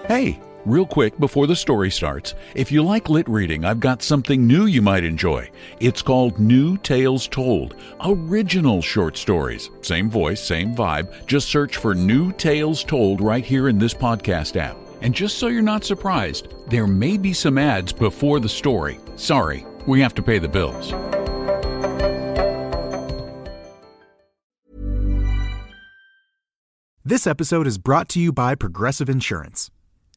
Hey, real quick before the story starts, if you like lit reading, I've got something new you might enjoy. It's called New Tales Told, original short stories. Same voice, same vibe. Just search for New Tales Told right here in this podcast app. And just so you're not surprised, there may be some ads before the story. Sorry, we have to pay the bills. This episode is brought to you by Progressive Insurance.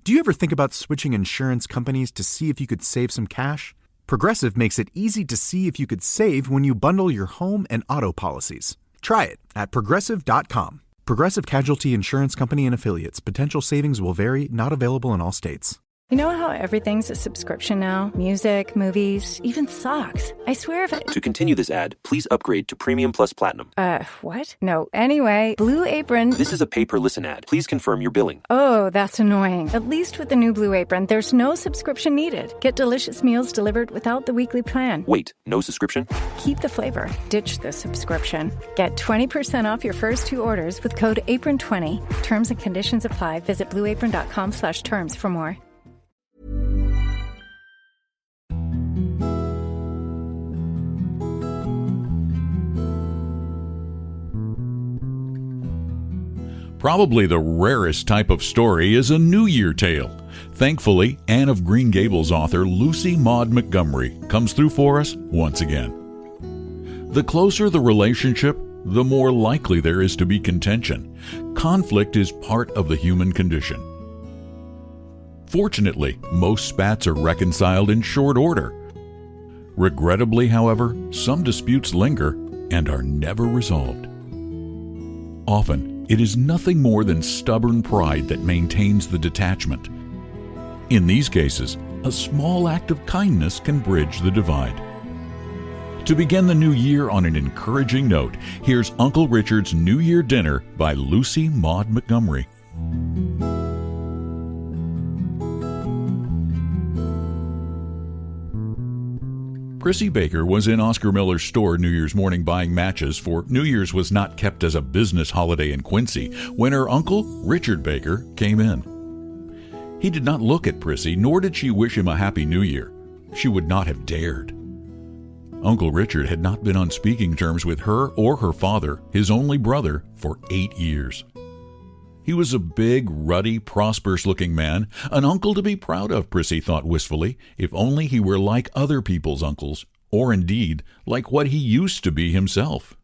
Do you ever think about switching insurance companies to see if you could save some cash? Progressive makes it easy to see if you could save when you bundle your home and auto policies. Try it at Progressive.com. Progressive Casualty Insurance Company and Affiliates. Potential savings will vary, not available in all states. You know how everything's a subscription now? Music, movies, even socks. I swear if it... To continue this ad, please upgrade to Premium Plus Platinum. What? No, anyway, Blue Apron... This is a pay-per-listen ad. Please confirm your billing. Oh, that's annoying. At least with the new Blue Apron, there's no subscription needed. Get delicious meals delivered without the weekly plan. Wait, no subscription? Keep the flavor. Ditch the subscription. Get 20% off your first 2 orders with code APRON20. Terms and conditions apply. Visit blueapron.com/terms for more. Probably the rarest type of story is a New Year tale. Thankfully, Anne of Green Gables author Lucy Maud Montgomery comes through for us once again. The closer the relationship, the more likely there is to be contention. Conflict is part of the human condition. Fortunately, most spats are reconciled in short order. Regrettably, however, some disputes linger and are never resolved. Often, it is nothing more than stubborn pride that maintains the detachment. In these cases, a small act of kindness can bridge the divide. To begin the new year on an encouraging note, here's Uncle Richard's New Year Dinner by Lucy Maud Montgomery. Prissy Baker was in Oscar Miller's store New Year's morning buying matches, for New Year's was not kept as a business holiday in Quincy, when her uncle, Richard Baker, came in. He did not look at Prissy, nor did she wish him a Happy New Year. She would not have dared. Uncle Richard had not been on speaking terms with her or her father, his only brother, for 8 years. He was a big, ruddy, prosperous-looking man, an uncle to be proud of, Prissy thought wistfully, if only he were like other people's uncles, or indeed, like what he used to be himself.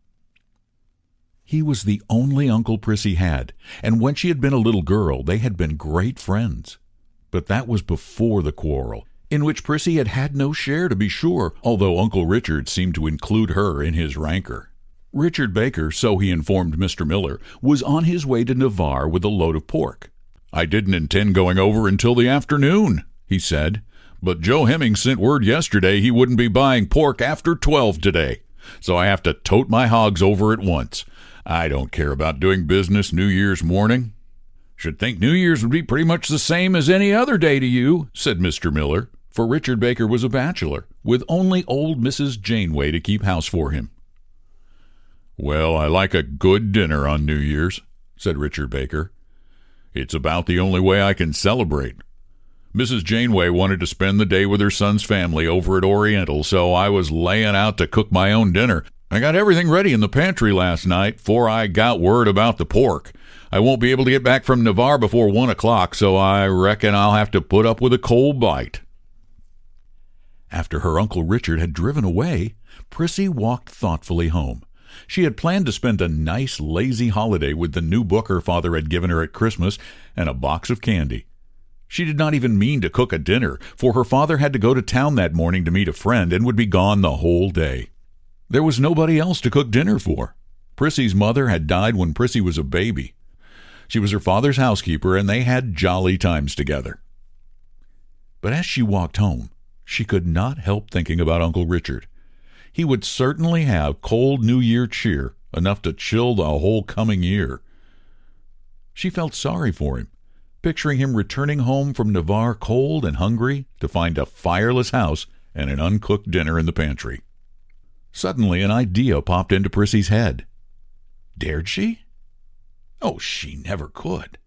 He was the only uncle Prissy had, and when she had been a little girl, they had been great friends. But that was before the quarrel, in which Prissy had had no share, to be sure, although Uncle Richard seemed to include her in his rancor. Richard Baker, so he informed Mr. Miller, was on his way to Navarre with a load of pork. "I didn't intend going over until the afternoon," he said, "but Joe Hemming sent word yesterday he wouldn't be buying pork after 12 today, so I have to tote my hogs over at once. I don't care about doing business New Year's morning." "Should think New Year's would be pretty much the same as any other day to you," said Mr. Miller, for Richard Baker was a bachelor, with only old Mrs. Janeway to keep house for him. "Well, I like a good dinner on New Year's," said Richard Baker. "It's about the only way I can celebrate. Mrs. Janeway wanted to spend the day with her son's family over at Oriental, so I was laying out to cook my own dinner. I got everything ready in the pantry last night before I got word about the pork. I won't be able to get back from Navarre before 1 o'clock, so I reckon I'll have to put up with a cold bite." After her Uncle Richard had driven away, Prissy walked thoughtfully home. She had planned to spend a nice, lazy holiday with the new book her father had given her at Christmas and a box of candy. She did not even mean to cook a dinner, for her father had to go to town that morning to meet a friend and would be gone the whole day. There was nobody else to cook dinner for. Prissy's mother had died when Prissy was a baby. She was her father's housekeeper, and they had jolly times together. But as she walked home, she could not help thinking about Uncle Richard. He would certainly have cold New Year cheer, enough to chill the whole coming year. She felt sorry for him, picturing him returning home from Navarre cold and hungry to find a fireless house and an uncooked dinner in the pantry. Suddenly an idea popped into Prissy's head. Dared she? Oh, she never could.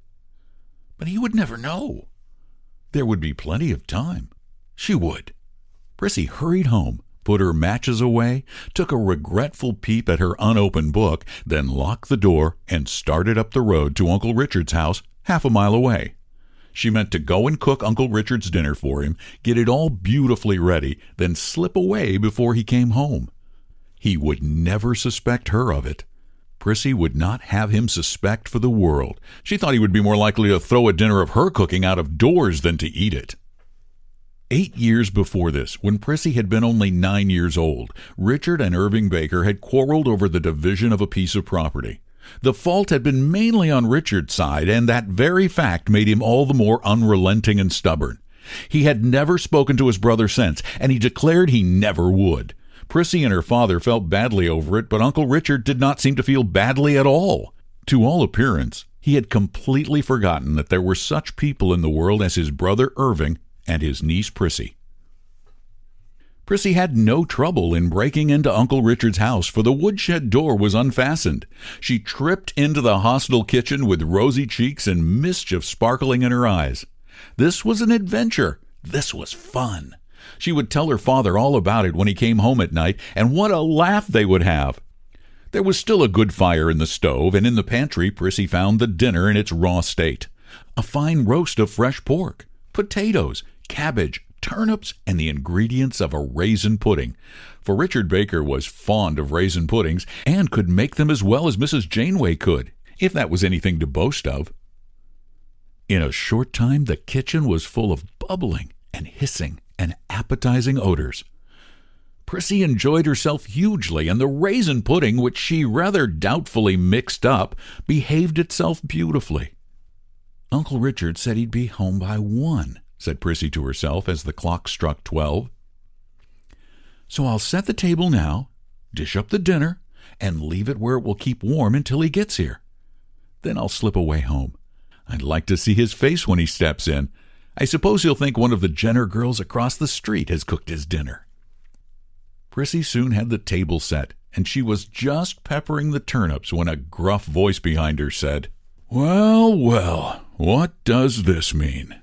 But he would never know. There would be plenty of time. She would. Prissy hurried home, put her matches away, took a regretful peep at her unopened book, then locked the door and started up the road to Uncle Richard's house, half a mile away. She meant to go and cook Uncle Richard's dinner for him, get it all beautifully ready, then slip away before he came home. He would never suspect her of it. Prissy would not have him suspect for the world. She thought he would be more likely to throw a dinner of her cooking out of doors than to eat it. 8 years before this, when Prissy had been only 9 years old, Richard and Irving Baker had quarreled over the division of a piece of property. The fault had been mainly on Richard's side, and that very fact made him all the more unrelenting and stubborn. He had never spoken to his brother since, and he declared he never would. Prissy and her father felt badly over it, but Uncle Richard did not seem to feel badly at all. To all appearance, he had completely forgotten that there were such people in the world as his brother Irving and his niece Prissy. Prissy had no trouble in breaking into Uncle Richard's house, for the woodshed door was unfastened. She tripped into the hostile kitchen with rosy cheeks and mischief sparkling in her eyes. This was an adventure. This was fun. She would tell her father all about it when he came home at night, and what a laugh they would have. There was still a good fire in the stove, and in the pantry Prissy found the dinner in its raw state. A fine roast of fresh pork, potatoes, cabbage, turnips, and the ingredients of a raisin pudding, for Richard Baker was fond of raisin puddings and could make them as well as Mrs. Janeway could, if that was anything to boast of. In a short time the kitchen was full of bubbling and hissing and appetizing odors. Prissy enjoyed herself hugely, and the raisin pudding, which she rather doubtfully mixed up, behaved itself beautifully. Uncle Richard said he'd be home by 1, said Prissy to herself as the clock struck 12. So I'll set the table now, dish up the dinner, and leave it where it will keep warm until he gets here. Then I'll slip away home. I'd like to see his face when he steps in. I suppose he'll think one of the Jenner girls across the street has cooked his dinner. Prissy soon had the table set, and she was just peppering the turnips when a gruff voice behind her said, "Well, well, what does this mean?"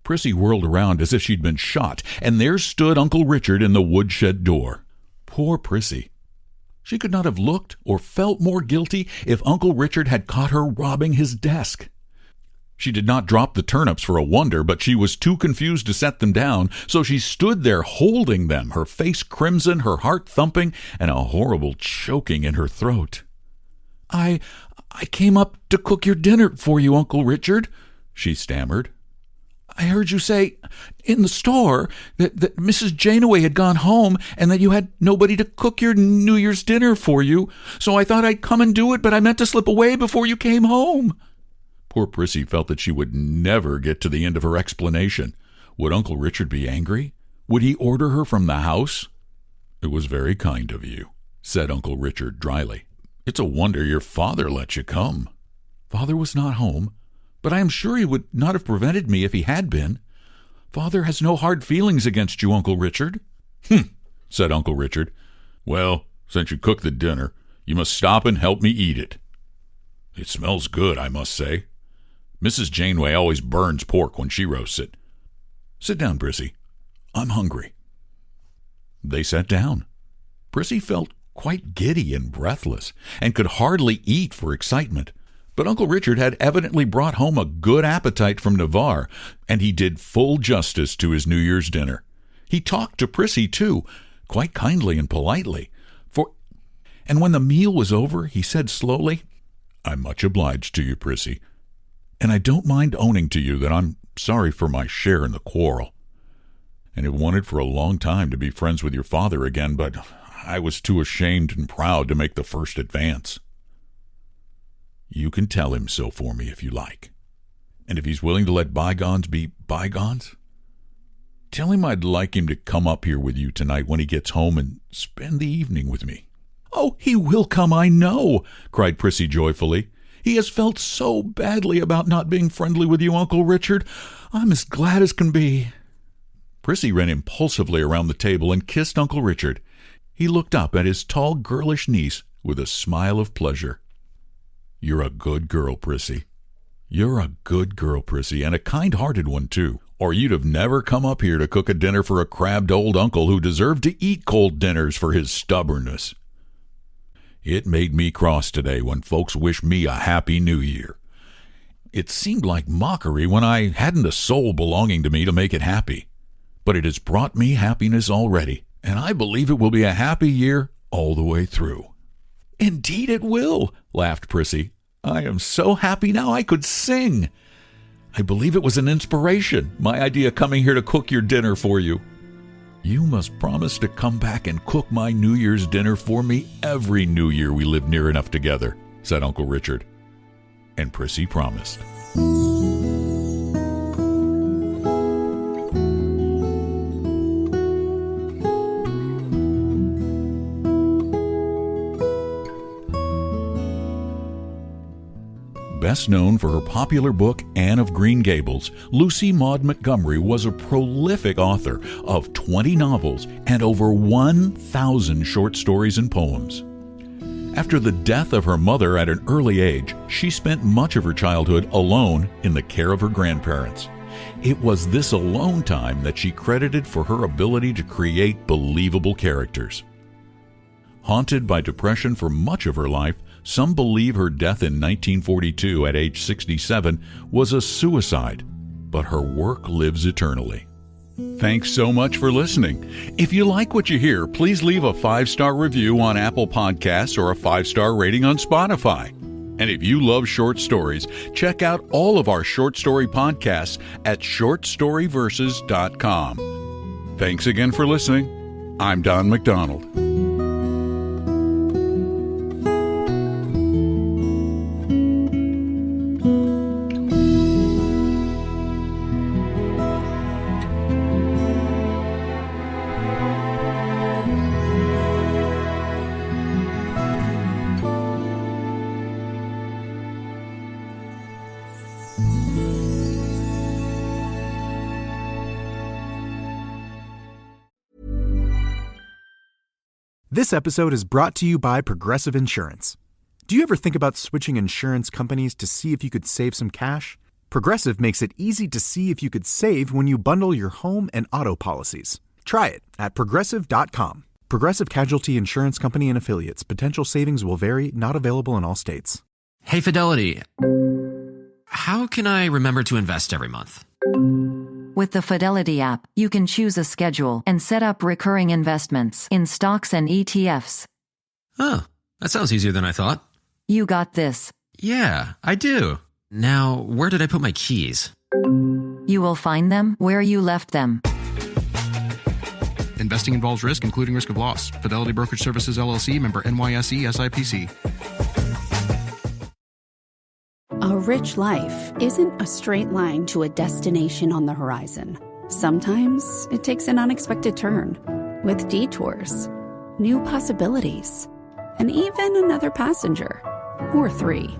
Prissy whirled around as if she'd been shot, and there stood Uncle Richard in the woodshed door. Poor Prissy. She could not have looked or felt more guilty if Uncle Richard had caught her robbing his desk. She did not drop the turnips for a wonder, but she was too confused to set them down, so she stood there holding them, her face crimson, her heart thumping, and a horrible choking in her throat. I came up to cook your dinner for you, Uncle Richard," she stammered. "I heard you say in the store that Mrs. Janeway had gone home and that you had nobody to cook your New Year's dinner for you, so I thought I'd come and do it, but I meant to slip away before you came home." Poor Prissy felt that she would never get to the end of her explanation. Would Uncle Richard be angry? Would he order her from the house? "It was very kind of you," said Uncle Richard dryly. "It's a wonder your father let you come." "Father was not home, but I am sure he would not have prevented me if he had been. Father has no hard feelings against you, Uncle Richard." "Humph," said Uncle Richard. "Well, since you cooked the dinner, you must stop and help me eat it. It smells good, I must say. Mrs. Janeway always burns pork when she roasts it. Sit down, Prissy. I'm hungry." They sat down. Prissy felt quite giddy and breathless, and could hardly eat for excitement. But Uncle Richard had evidently brought home a good appetite from Navarre, and he did full justice to his New Year's dinner. He talked to Prissy, too, quite kindly and politely. And when the meal was over, he said slowly, "I'm much obliged to you, Prissy, and I don't mind owning to you that I'm sorry for my share in the quarrel, and have wanted for a long time to be friends with your father again, but I was too ashamed and proud to make the first advance. You can tell him so for me if you like, and if he's willing to let bygones be bygones, tell him I'd like him to come up here with you tonight when he gets home and spend the evening with me." "Oh, he will come, I know," cried Prissy joyfully. "He has felt so badly about not being friendly with you, Uncle Richard. I'm as glad as can be." Prissy ran impulsively around the table and kissed Uncle Richard. He looked up at his tall, girlish niece with a smile of pleasure. "You're a good girl, Prissy. You're a good girl, Prissy, and a kind-hearted one, too. or you'd have never come up here to cook a dinner for a crabbed old uncle who deserved to eat cold dinners for his stubbornness. It made me cross today when folks wished me a happy new year. It seemed like mockery when I hadn't a soul belonging to me to make it happy. But it has brought me happiness already, and I believe it will be a happy year all the way through. Indeed it will, laughed Prissy. I am so happy now I could sing. I believe it was an inspiration, my idea coming here to cook your dinner for you. You must promise to come back and cook my New Year's dinner for me every New Year we live near enough together, said Uncle Richard. And Prissy promised. Best known for her popular book, Anne of Green Gables, Lucy Maud Montgomery was a prolific author of 20 novels and over 1,000 short stories and poems. After the death of her mother at an early age, she spent much of her childhood alone in the care of her grandparents. It was this alone time that she credited for her ability to create believable characters. Haunted by depression for much of her life, some believe her death in 1942 at age 67 was a suicide, but her work lives eternally. Thanks so much for listening. If you like what you hear, please leave a 5-star review on Apple Podcasts or a 5-star rating on Spotify. And if you love short stories, check out all of our short story podcasts at shortstoryverses.com. Thanks again for listening. I'm Don McDonald. This episode is brought to you by Progressive Insurance. Do you ever think about switching insurance companies to see if you could save some cash? Progressive makes it easy to see if you could save when you bundle your home and auto policies. Try it at Progressive.com. Progressive Casualty Insurance Company and Affiliates. Potential savings will vary, not available in all states. Hey, Fidelity. How can I remember to invest every month? With the Fidelity app, you can choose a schedule and set up recurring investments in stocks and ETFs. Oh, that sounds easier than I thought. You got this. Yeah, I do. Now, where did I put my keys? You will find them where you left them. Investing involves risk, including risk of loss. Fidelity Brokerage Services, LLC, member NYSE, SIPC. A rich life isn't a straight line to a destination on the horizon. Sometimes it takes an unexpected turn, with detours, new possibilities, and even another passenger, or 3.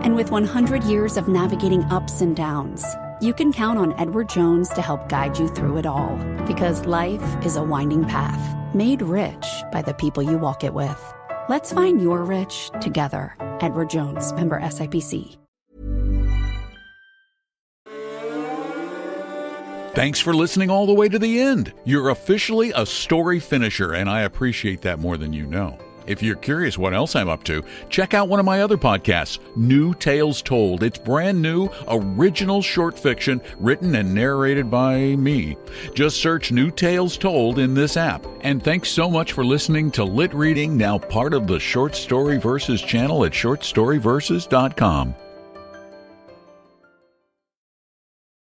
And with 100 years of navigating ups and downs, you can count on Edward Jones to help guide you through it all. Because life is a winding path, made rich by the people you walk it with. Let's find your rich together. Edward Jones, member SIPC. Thanks for listening all the way to the end. You're officially a story finisher, and I appreciate that more than you know. If you're curious what else I'm up to, check out one of my other podcasts, New Tales Told. It's brand new, original short fiction written and narrated by me. Just search New Tales Told in this app. And thanks so much for listening to Lit Reading, now part of the Short Story Verses channel at shortstoryverses.com.